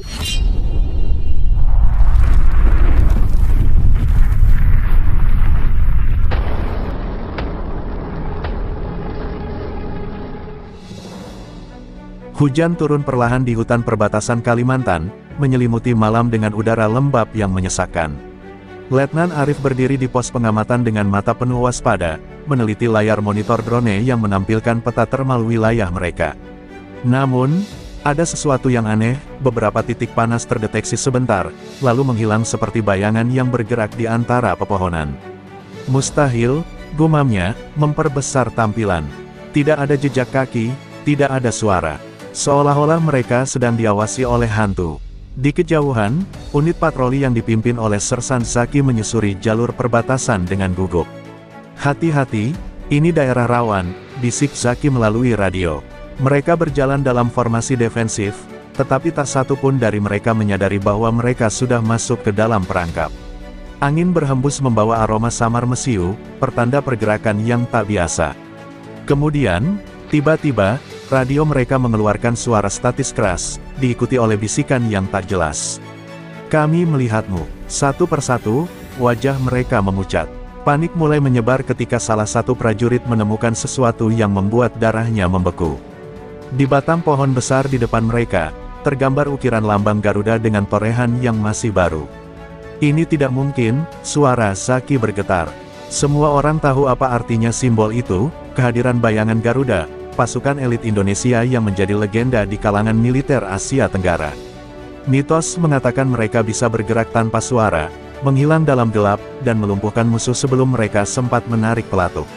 Hujan turun perlahan di hutan perbatasan Kalimantan, menyelimuti malam dengan udara lembab yang menyesakkan. Letnan Arif berdiri di pos pengamatan dengan mata penuh waspada, meneliti layar monitor drone yang menampilkan peta termal wilayah mereka. Namun, ada sesuatu yang aneh, beberapa titik panas terdeteksi sebentar, lalu menghilang seperti bayangan yang bergerak di antara pepohonan. Mustahil, gumamnya, memperbesar tampilan. Tidak ada jejak kaki, tidak ada suara. Seolah-olah mereka sedang diawasi oleh hantu. Di kejauhan, unit patroli yang dipimpin oleh Sersan Zaki menyusuri jalur perbatasan dengan gugup. "Hati-hati, ini daerah rawan," bisik Zaki melalui radio. Mereka berjalan dalam formasi defensif, tetapi tak satu pun dari mereka menyadari bahwa mereka sudah masuk ke dalam perangkap. Angin berhembus membawa aroma samar mesiu, pertanda pergerakan yang tak biasa. Kemudian, tiba-tiba, radio mereka mengeluarkan suara statis keras, diikuti oleh bisikan yang tak jelas. "Kami melihatmu." Satu persatu, wajah mereka memucat. Panik mulai menyebar ketika salah satu prajurit menemukan sesuatu yang membuat darahnya membeku. Di batang pohon besar di depan mereka, tergambar ukiran lambang Garuda dengan torehan yang masih baru. "Ini tidak mungkin," suara Zaki bergetar. Semua orang tahu apa artinya simbol itu, kehadiran bayangan Garuda, pasukan elit Indonesia yang menjadi legenda di kalangan militer Asia Tenggara. Mitos mengatakan mereka bisa bergerak tanpa suara, menghilang dalam gelap, dan melumpuhkan musuh sebelum mereka sempat menarik pelatuk.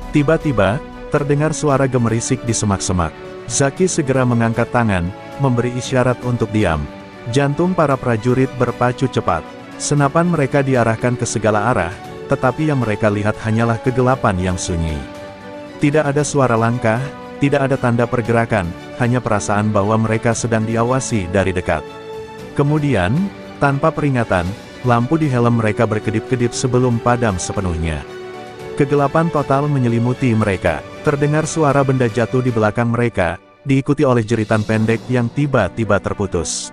Tiba-tiba, terdengar suara gemerisik di semak-semak. Zaki segera mengangkat tangan, memberi isyarat untuk diam. Jantung para prajurit berpacu cepat. Senapan mereka diarahkan ke segala arah, tetapi yang mereka lihat hanyalah kegelapan yang sunyi. Tidak ada suara langkah, tidak ada tanda pergerakan, hanya perasaan bahwa mereka sedang diawasi dari dekat. Kemudian, tanpa peringatan, lampu di helm mereka berkedip-kedip sebelum padam sepenuhnya. Kegelapan total menyelimuti mereka. Terdengar suara benda jatuh di belakang mereka, diikuti oleh jeritan pendek yang tiba-tiba terputus.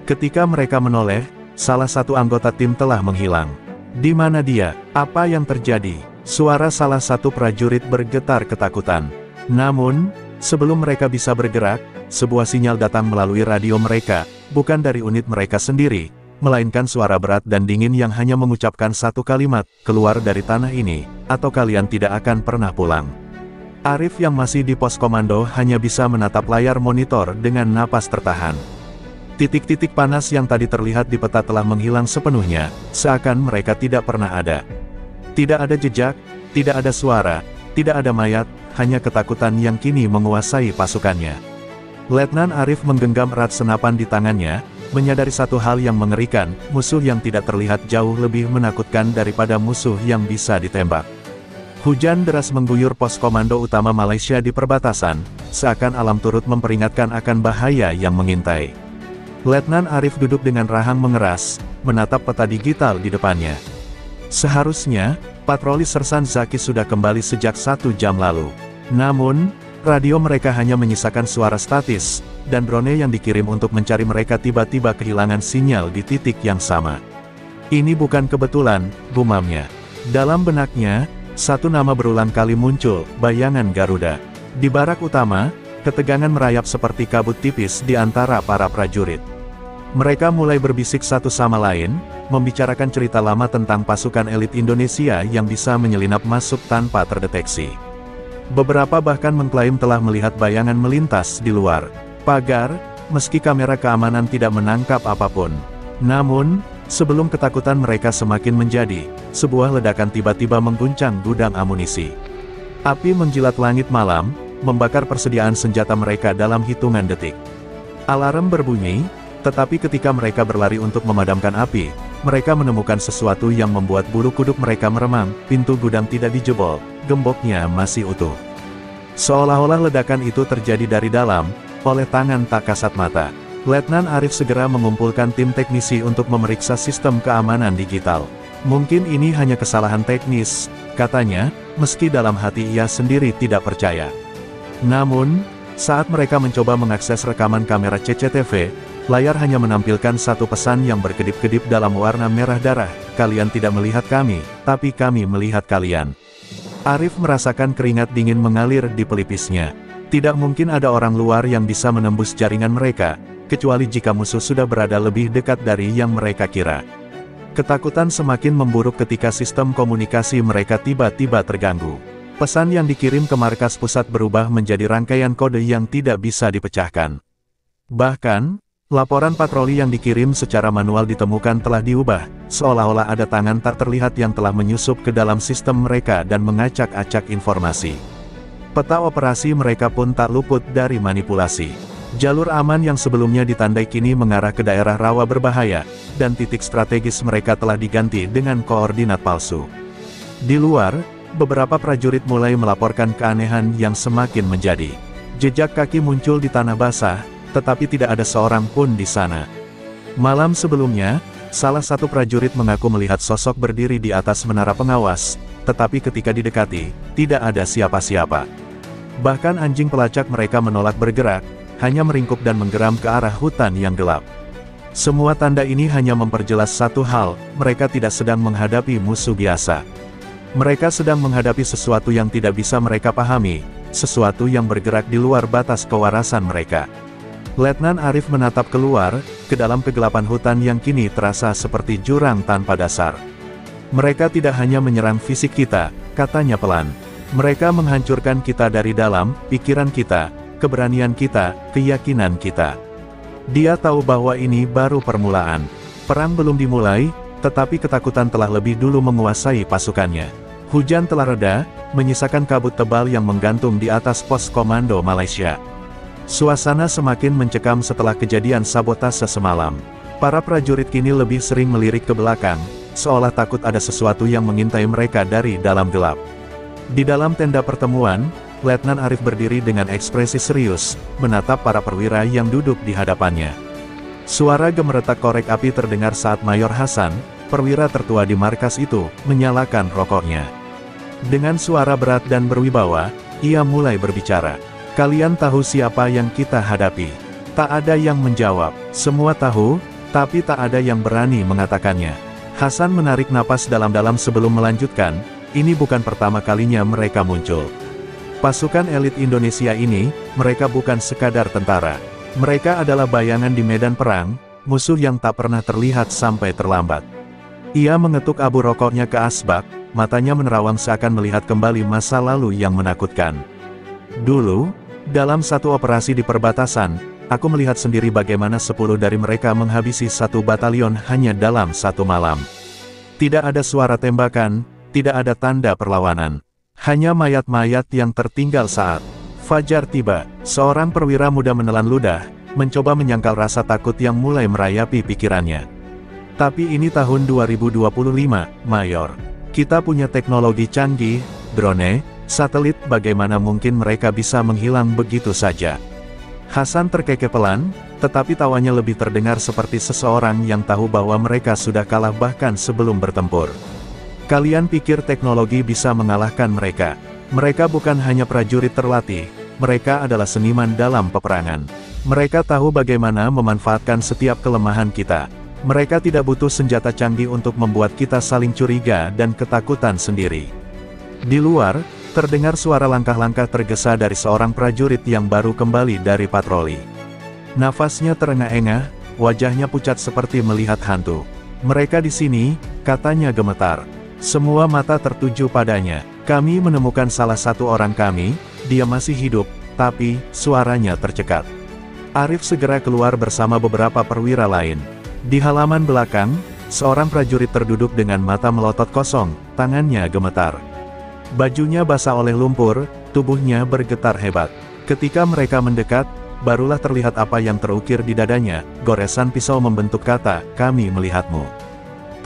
Ketika mereka menoleh, salah satu anggota tim telah menghilang. "Di mana dia? Apa yang terjadi?" Suara salah satu prajurit bergetar ketakutan. Namun, sebelum mereka bisa bergerak, sebuah sinyal datang melalui radio mereka, bukan dari unit mereka sendiri, melainkan suara berat dan dingin yang hanya mengucapkan satu kalimat, "Keluar dari tanah ini, atau kalian tidak akan pernah pulang." Arif yang masih di pos komando hanya bisa menatap layar monitor dengan napas tertahan. Titik-titik panas yang tadi terlihat di peta telah menghilang sepenuhnya, seakan mereka tidak pernah ada. Tidak ada jejak, tidak ada suara, tidak ada mayat, hanya ketakutan yang kini menguasai pasukannya. Letnan Arif menggenggam erat senapan di tangannya, menyadari satu hal yang mengerikan, musuh yang tidak terlihat jauh lebih menakutkan daripada musuh yang bisa ditembak. Hujan deras mengguyur pos komando utama Malaysia di perbatasan, seakan alam turut memperingatkan akan bahaya yang mengintai. Letnan Arif duduk dengan rahang mengeras, menatap peta digital di depannya. Seharusnya, patroli Sersan Zaki sudah kembali sejak 1 jam lalu. Namun, radio mereka hanya menyisakan suara statis, dan drone yang dikirim untuk mencari mereka tiba-tiba kehilangan sinyal di titik yang sama. "Ini bukan kebetulan," gumamnya. Dalam benaknya, satu nama berulang kali muncul, bayangan Garuda. Di barak utama, ketegangan merayap seperti kabut tipis di antara para prajurit. Mereka mulai berbisik satu sama lain, membicarakan cerita lama tentang pasukan elit Indonesia yang bisa menyelinap masuk tanpa terdeteksi. Beberapa bahkan mengklaim telah melihat bayangan melintas di luar pagar, meski kamera keamanan tidak menangkap apapun. Namun, sebelum ketakutan mereka semakin menjadi, sebuah ledakan tiba-tiba mengguncang gudang amunisi. Api menjilat langit malam, membakar persediaan senjata mereka dalam hitungan detik. Alarm berbunyi, tetapi ketika mereka berlari untuk memadamkan api, mereka menemukan sesuatu yang membuat bulu kuduk mereka meremang. Pintu gudang tidak dijebol, gemboknya masih utuh. Seolah-olah ledakan itu terjadi dari dalam, oleh tangan tak kasat mata. Letnan Arif segera mengumpulkan tim teknisi untuk memeriksa sistem keamanan digital. "Mungkin ini hanya kesalahan teknis," katanya, meski dalam hati ia sendiri tidak percaya. Namun, saat mereka mencoba mengakses rekaman kamera CCTV, Layar hanya menampilkan satu pesan yang berkedip-kedip dalam warna merah darah, kalian tidak melihat kami, tapi kami melihat kalian. Arif merasakan keringat dingin mengalir di pelipisnya. Tidak mungkin ada orang luar yang bisa menembus jaringan mereka, kecuali jika musuh sudah berada lebih dekat dari yang mereka kira. Ketakutan semakin memburuk ketika sistem komunikasi mereka tiba-tiba terganggu. Pesan yang dikirim ke markas pusat berubah menjadi rangkaian kode yang tidak bisa dipecahkan. Bahkan, laporan patroli yang dikirim secara manual ditemukan telah diubah, seolah-olah ada tangan tak terlihat yang telah menyusup ke dalam sistem mereka dan mengacak-acak informasi. Peta operasi mereka pun tak luput dari manipulasi. Jalur aman yang sebelumnya ditandai kini mengarah ke daerah rawa berbahaya, dan titik strategis mereka telah diganti dengan koordinat palsu. Di luar, beberapa prajurit mulai melaporkan keanehan yang semakin menjadi. Jejak kaki muncul di tanah basah, tetapi tidak ada seorang pun di sana. Malam sebelumnya, salah satu prajurit mengaku melihat sosok berdiri di atas menara pengawas, tetapi ketika didekati, tidak ada siapa-siapa. Bahkan anjing pelacak mereka menolak bergerak, hanya meringkuk dan menggeram ke arah hutan yang gelap. Semua tanda ini hanya memperjelas satu hal, mereka tidak sedang menghadapi musuh biasa. Mereka sedang menghadapi sesuatu yang tidak bisa mereka pahami, sesuatu yang bergerak di luar batas kewarasan mereka. Letnan Arif menatap keluar, ke dalam kegelapan hutan yang kini terasa seperti jurang tanpa dasar. Mereka tidak hanya menyerang fisik kita, katanya pelan. Mereka menghancurkan kita dari dalam, pikiran kita, keberanian kita, keyakinan kita. Dia tahu bahwa ini baru permulaan. Perang belum dimulai, tetapi ketakutan telah lebih dulu menguasai pasukannya. Hujan telah reda, menyisakan kabut tebal yang menggantung di atas pos komando Malaysia. Suasana semakin mencekam setelah kejadian sabotase semalam. Para prajurit kini lebih sering melirik ke belakang, seolah takut ada sesuatu yang mengintai mereka dari dalam gelap. Di dalam tenda pertemuan, Letnan Arif berdiri dengan ekspresi serius, menatap para perwira yang duduk di hadapannya. Suara gemeretak korek api terdengar saat Mayor Hasan, perwira tertua di markas itu, menyalakan rokoknya. Dengan suara berat dan berwibawa, ia mulai berbicara. Kalian tahu siapa yang kita hadapi? Tak ada yang menjawab. Semua tahu, tapi tak ada yang berani mengatakannya. Hasan menarik napas dalam-dalam sebelum melanjutkan, ini bukan pertama kalinya mereka muncul. Pasukan elit Indonesia ini, mereka bukan sekadar tentara. Mereka adalah bayangan di medan perang, musuh yang tak pernah terlihat sampai terlambat. Ia mengetuk abu rokoknya ke asbak, matanya menerawang seakan melihat kembali masa lalu yang menakutkan. Dulu, dalam satu operasi di perbatasan, aku melihat sendiri bagaimana 10 dari mereka menghabisi satu batalion hanya dalam satu malam. Tidak ada suara tembakan, tidak ada tanda perlawanan. Hanya mayat-mayat yang tertinggal saat fajar tiba. Seorang perwira muda menelan ludah, mencoba menyangkal rasa takut yang mulai merayapi pikirannya. Tapi ini tahun 2025, Mayor. Kita punya teknologi canggih, drone, satelit, bagaimana mungkin mereka bisa menghilang begitu saja? Hasan terkekeh pelan, tetapi tawanya lebih terdengar seperti seseorang yang tahu bahwa mereka sudah kalah bahkan sebelum bertempur. Kalian pikir teknologi bisa mengalahkan mereka? Mereka bukan hanya prajurit terlatih, mereka adalah seniman dalam peperangan. Mereka tahu bagaimana memanfaatkan setiap kelemahan kita. Mereka tidak butuh senjata canggih untuk membuat kita saling curiga dan ketakutan sendiri. Di luar, terdengar suara langkah-langkah tergesa dari seorang prajurit yang baru kembali dari patroli. Nafasnya terengah-engah, wajahnya pucat seperti melihat hantu. Mereka di sini, katanya gemetar. Semua mata tertuju padanya. Kami menemukan salah satu orang kami, dia masih hidup, tapi suaranya tercekat. Arif segera keluar bersama beberapa perwira lain. Di halaman belakang, seorang prajurit terduduk dengan mata melotot kosong, tangannya gemetar. Bajunya basah oleh lumpur, tubuhnya bergetar hebat. Ketika mereka mendekat, barulah terlihat apa yang terukir di dadanya, goresan pisau membentuk kata, kami melihatmu.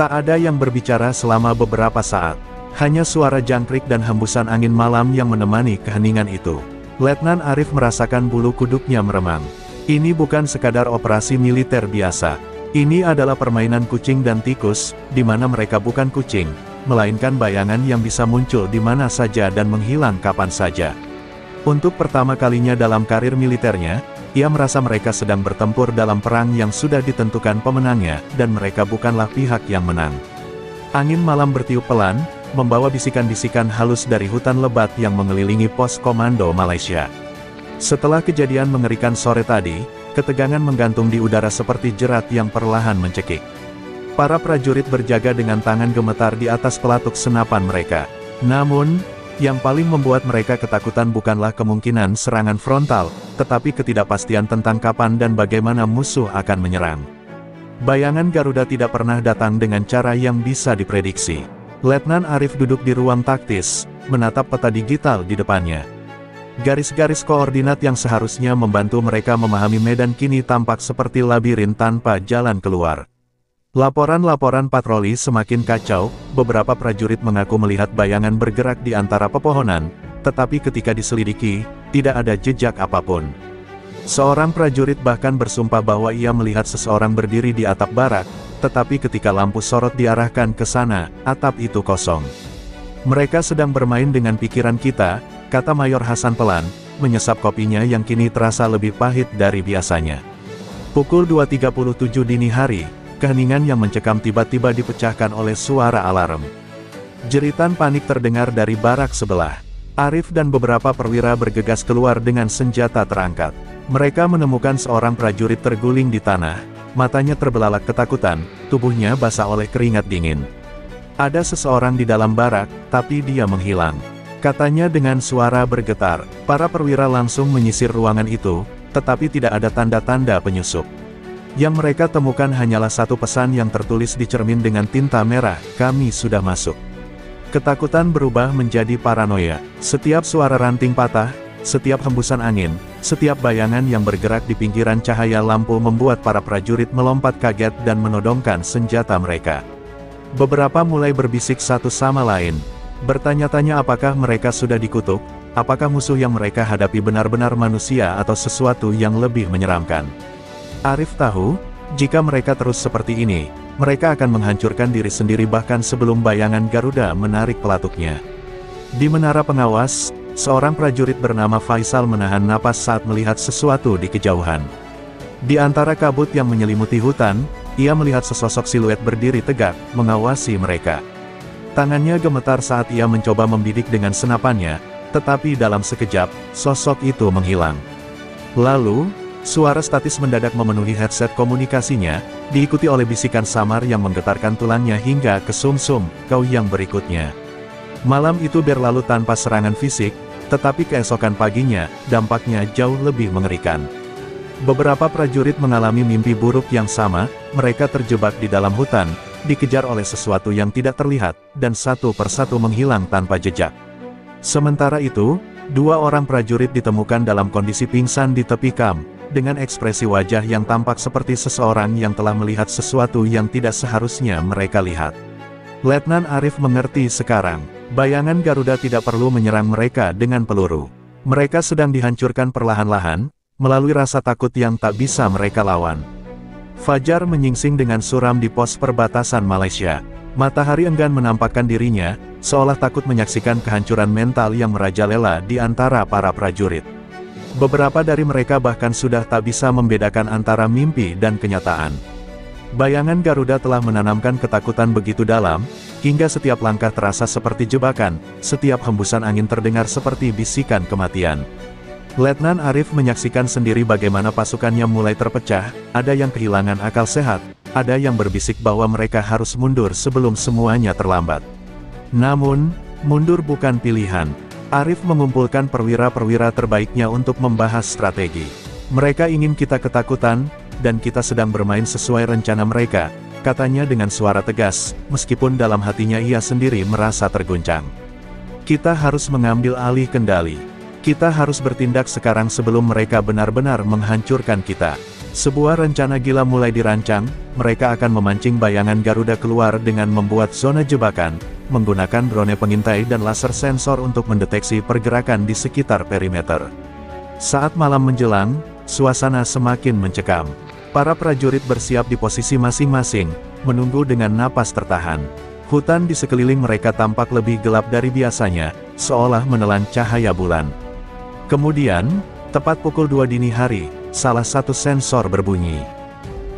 Tak ada yang berbicara selama beberapa saat. Hanya suara jangkrik dan hembusan angin malam yang menemani keheningan itu. Letnan Arif merasakan bulu kuduknya meremang. Ini bukan sekadar operasi militer biasa. Ini adalah permainan kucing dan tikus, di mana mereka bukan kucing, melainkan bayangan yang bisa muncul di mana saja dan menghilang kapan saja. Untuk pertama kalinya dalam karir militernya, ia merasa mereka sedang bertempur dalam perang yang sudah ditentukan pemenangnya, dan mereka bukanlah pihak yang menang. Angin malam bertiup pelan, membawa bisikan-bisikan halus dari hutan lebat yang mengelilingi pos komando Malaysia. Setelah kejadian mengerikan sore tadi, ketegangan menggantung di udara seperti jerat yang perlahan mencekik. Para prajurit berjaga dengan tangan gemetar di atas pelatuk senapan mereka. Namun, yang paling membuat mereka ketakutan bukanlah kemungkinan serangan frontal, tetapi ketidakpastian tentang kapan dan bagaimana musuh akan menyerang. Bayangan Garuda tidak pernah datang dengan cara yang bisa diprediksi. Letnan Arif duduk di ruang taktis, menatap peta digital di depannya. Garis-garis koordinat yang seharusnya membantu mereka memahami medan kini tampak seperti labirin tanpa jalan keluar. Laporan-laporan patroli semakin kacau, beberapa prajurit mengaku melihat bayangan bergerak di antara pepohonan, tetapi ketika diselidiki, tidak ada jejak apapun. Seorang prajurit bahkan bersumpah bahwa ia melihat seseorang berdiri di atap barak, tetapi ketika lampu sorot diarahkan ke sana, atap itu kosong. Mereka sedang bermain dengan pikiran kita, kata Mayor Hasan pelan, menyesap kopinya yang kini terasa lebih pahit dari biasanya. Pukul 2.37 dini hari, keheningan yang mencekam tiba-tiba dipecahkan oleh suara alarm. Jeritan panik terdengar dari barak sebelah. Arif dan beberapa perwira bergegas keluar dengan senjata terangkat. Mereka menemukan seorang prajurit terguling di tanah, matanya terbelalak ketakutan, tubuhnya basah oleh keringat dingin. Ada seseorang di dalam barak, tapi dia menghilang. Katanya dengan suara bergetar. Para perwira langsung menyisir ruangan itu, tetapi tidak ada tanda-tanda penyusup. Yang mereka temukan hanyalah satu pesan yang tertulis di cermin dengan tinta merah, "Kami sudah masuk." Ketakutan berubah menjadi paranoia. Setiap suara ranting patah, setiap hembusan angin, setiap bayangan yang bergerak di pinggiran cahaya lampu membuat para prajurit melompat kaget dan menodongkan senjata mereka. Beberapa mulai berbisik satu sama lain. Bertanya-tanya apakah mereka sudah dikutuk, apakah musuh yang mereka hadapi benar-benar manusia atau sesuatu yang lebih menyeramkan. Arif tahu, jika mereka terus seperti ini, mereka akan menghancurkan diri sendiri bahkan sebelum bayangan Garuda menarik pelatuknya. Di menara pengawas, seorang prajurit bernama Faisal menahan napas saat melihat sesuatu di kejauhan. Di antara kabut yang menyelimuti hutan, ia melihat sesosok siluet berdiri tegak, mengawasi mereka. Tangannya gemetar saat ia mencoba membidik dengan senapannya, tetapi dalam sekejap, sosok itu menghilang. Lalu, suara statis mendadak memenuhi headset komunikasinya, diikuti oleh bisikan samar yang menggetarkan tulangnya hingga ke sumsum, "Kau yang berikutnya." Malam itu berlalu tanpa serangan fisik, tetapi keesokan paginya, dampaknya jauh lebih mengerikan. Beberapa prajurit mengalami mimpi buruk yang sama, mereka terjebak di dalam hutan, dikejar oleh sesuatu yang tidak terlihat, dan satu persatu menghilang tanpa jejak. Sementara itu, dua orang prajurit ditemukan dalam kondisi pingsan di tepi kam, dengan ekspresi wajah yang tampak seperti seseorang yang telah melihat sesuatu yang tidak seharusnya mereka lihat. Letnan Arif mengerti sekarang, bayangan Garuda tidak perlu menyerang mereka dengan peluru. Mereka sedang dihancurkan perlahan-lahan, melalui rasa takut yang tak bisa mereka lawan. Fajar menyingsing dengan suram di pos perbatasan Malaysia. Matahari enggan menampakkan dirinya, seolah takut menyaksikan kehancuran mental yang merajalela di antara para prajurit. Beberapa dari mereka bahkan sudah tak bisa membedakan antara mimpi dan kenyataan. Bayangan Garuda telah menanamkan ketakutan begitu dalam, hingga setiap langkah terasa seperti jebakan, setiap hembusan angin terdengar seperti bisikan kematian. Letnan Arif menyaksikan sendiri bagaimana pasukannya mulai terpecah, ada yang kehilangan akal sehat, ada yang berbisik bahwa mereka harus mundur sebelum semuanya terlambat. Namun, mundur bukan pilihan. Arif mengumpulkan perwira-perwira terbaiknya untuk membahas strategi. Mereka ingin kita ketakutan, dan kita sedang bermain sesuai rencana mereka, katanya dengan suara tegas, meskipun dalam hatinya ia sendiri merasa terguncang. Kita harus mengambil alih kendali. Kita harus bertindak sekarang sebelum mereka benar-benar menghancurkan kita. Sebuah rencana gila mulai dirancang, mereka akan memancing bayangan Garuda keluar dengan membuat zona jebakan, menggunakan drone pengintai dan laser sensor untuk mendeteksi pergerakan di sekitar perimeter. Saat malam menjelang, suasana semakin mencekam. Para prajurit bersiap di posisi masing-masing, menunggu dengan napas tertahan. Hutan di sekeliling mereka tampak lebih gelap dari biasanya, seolah menelan cahaya bulan. Kemudian, tepat pukul 2 dini hari, salah satu sensor berbunyi.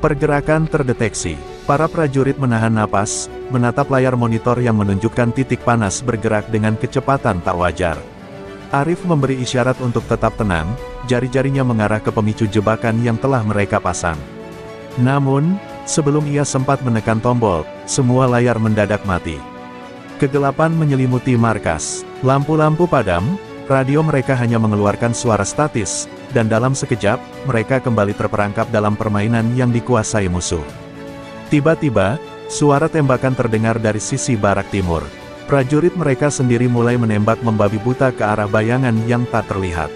Pergerakan terdeteksi. Para prajurit menahan napas, menatap layar monitor yang menunjukkan titik panas bergerak dengan kecepatan tak wajar. Arif memberi isyarat untuk tetap tenang, jari-jarinya mengarah ke pemicu jebakan yang telah mereka pasang. Namun, sebelum ia sempat menekan tombol, semua layar mendadak mati. Kegelapan menyelimuti markas, lampu-lampu padam, radio mereka hanya mengeluarkan suara statis, dan dalam sekejap, mereka kembali terperangkap dalam permainan yang dikuasai musuh. Tiba-tiba, suara tembakan terdengar dari sisi barak timur. Prajurit mereka sendiri mulai menembak membabi buta ke arah bayangan yang tak terlihat.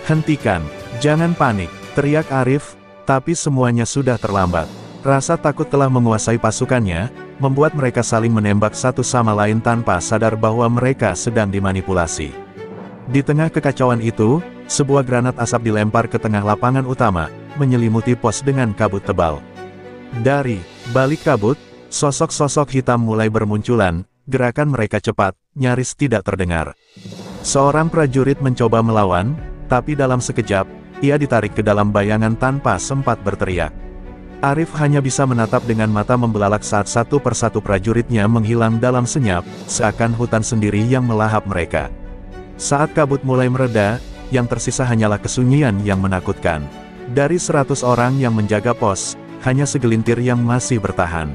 "Hentikan, jangan panik," teriak Arif, tapi semuanya sudah terlambat. Rasa takut telah menguasai pasukannya, membuat mereka saling menembak satu sama lain tanpa sadar bahwa mereka sedang dimanipulasi. Di tengah kekacauan itu, sebuah granat asap dilempar ke tengah lapangan utama, menyelimuti pos dengan kabut tebal. Dari balik kabut, sosok-sosok hitam mulai bermunculan, gerakan mereka cepat, nyaris tidak terdengar. Seorang prajurit mencoba melawan, tapi dalam sekejap, ia ditarik ke dalam bayangan tanpa sempat berteriak. Arif hanya bisa menatap dengan mata membelalak saat satu persatu prajuritnya menghilang dalam senyap, seakan hutan sendiri yang melahap mereka. Saat kabut mulai mereda, yang tersisa hanyalah kesunyian yang menakutkan. Dari 100 orang yang menjaga pos, hanya segelintir yang masih bertahan.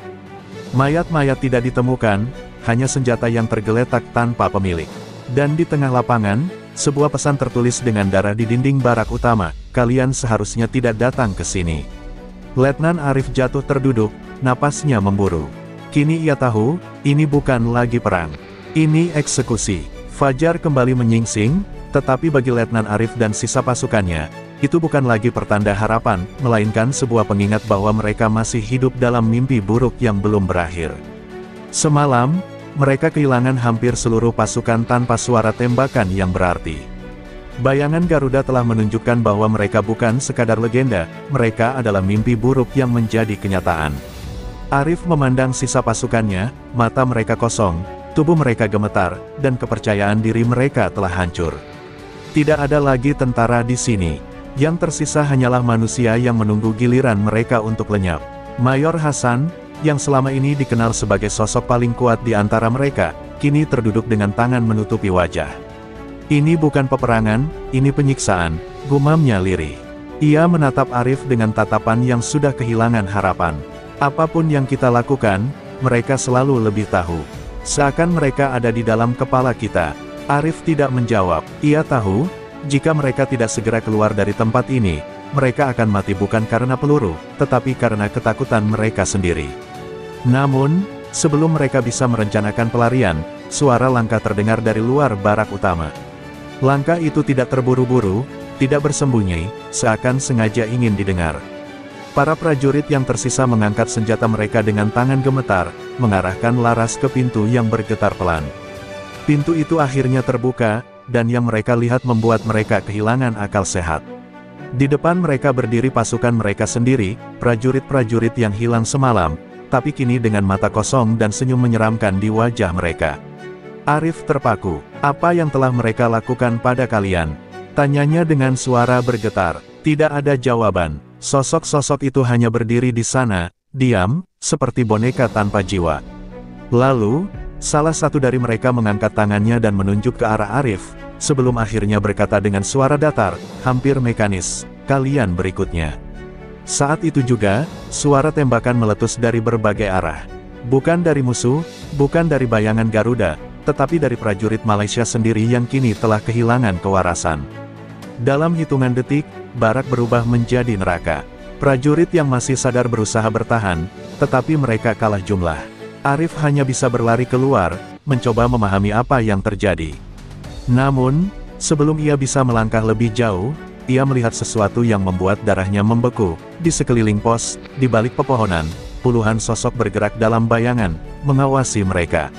Mayat-mayat tidak ditemukan, hanya senjata yang tergeletak tanpa pemilik. Dan di tengah lapangan, sebuah pesan tertulis dengan darah di dinding barak utama, "Kalian seharusnya tidak datang ke sini." Letnan Arif jatuh terduduk, napasnya memburu. Kini ia tahu, ini bukan lagi perang. Ini eksekusi. Fajar kembali menyingsing, tetapi bagi Letnan Arif dan sisa pasukannya, itu bukan lagi pertanda harapan, melainkan sebuah pengingat bahwa mereka masih hidup dalam mimpi buruk yang belum berakhir. Semalam, mereka kehilangan hampir seluruh pasukan tanpa suara tembakan yang berarti. Bayangan Garuda telah menunjukkan bahwa mereka bukan sekadar legenda, mereka adalah mimpi buruk yang menjadi kenyataan. Arif memandang sisa pasukannya, mata mereka kosong, tubuh mereka gemetar, dan kepercayaan diri mereka telah hancur. Tidak ada lagi tentara di sini. Yang tersisa hanyalah manusia yang menunggu giliran mereka untuk lenyap. Mayor Hasan, yang selama ini dikenal sebagai sosok paling kuat di antara mereka, kini terduduk dengan tangan menutupi wajah. "Ini bukan peperangan, ini penyiksaan," gumamnya lirih. Ia menatap Arif dengan tatapan yang sudah kehilangan harapan. "Apapun yang kita lakukan, mereka selalu lebih tahu. Seakan mereka ada di dalam kepala kita." Arif tidak menjawab. Ia tahu, jika mereka tidak segera keluar dari tempat ini, mereka akan mati bukan karena peluru, tetapi karena ketakutan mereka sendiri. Namun, sebelum mereka bisa merencanakan pelarian, suara langkah terdengar dari luar barak utama. Langkah itu tidak terburu-buru, tidak bersembunyi, seakan sengaja ingin didengar. Para prajurit yang tersisa mengangkat senjata mereka dengan tangan gemetar, mengarahkan laras ke pintu yang bergetar pelan. Pintu itu akhirnya terbuka, dan yang mereka lihat membuat mereka kehilangan akal sehat. Di depan mereka berdiri pasukan mereka sendiri, prajurit-prajurit yang hilang semalam, tapi kini dengan mata kosong dan senyum menyeramkan di wajah mereka. Arif terpaku. "Apa yang telah mereka lakukan pada kalian?" tanyanya dengan suara bergetar. Tidak ada jawaban. Sosok-sosok itu hanya berdiri di sana, diam, seperti boneka tanpa jiwa. Lalu, salah satu dari mereka mengangkat tangannya dan menunjuk ke arah Arif, sebelum akhirnya berkata dengan suara datar, hampir mekanis, "Kalian berikutnya." Saat itu juga, suara tembakan meletus dari berbagai arah. Bukan dari musuh, bukan dari bayangan Garuda, tetapi dari prajurit Malaysia sendiri yang kini telah kehilangan kewarasan. Dalam hitungan detik, barak berubah menjadi neraka. Prajurit yang masih sadar berusaha bertahan, tetapi mereka kalah jumlah. Arif hanya bisa berlari keluar, mencoba memahami apa yang terjadi. Namun, sebelum ia bisa melangkah lebih jauh, ia melihat sesuatu yang membuat darahnya membeku. Di sekeliling pos, di balik pepohonan, puluhan sosok bergerak dalam bayangan, mengawasi mereka.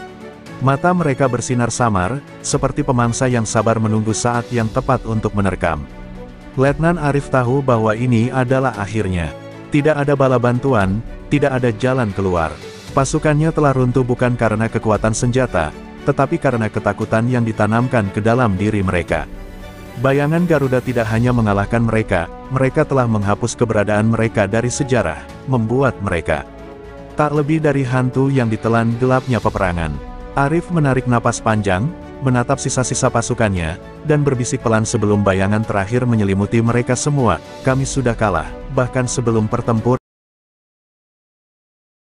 Mata mereka bersinar samar, seperti pemangsa yang sabar menunggu saat yang tepat untuk menerkam. Letnan Arif tahu bahwa ini adalah akhirnya. Tidak ada bala bantuan, tidak ada jalan keluar. Pasukannya telah runtuh bukan karena kekuatan senjata, tetapi karena ketakutan yang ditanamkan ke dalam diri mereka. Bayangan Garuda tidak hanya mengalahkan mereka, mereka telah menghapus keberadaan mereka dari sejarah, membuat mereka tak lebih dari hantu yang ditelan gelapnya peperangan. Arif menarik napas panjang, menatap sisa-sisa pasukannya, dan berbisik pelan sebelum bayangan terakhir menyelimuti mereka semua, kami sudah kalah, bahkan sebelum pertempuran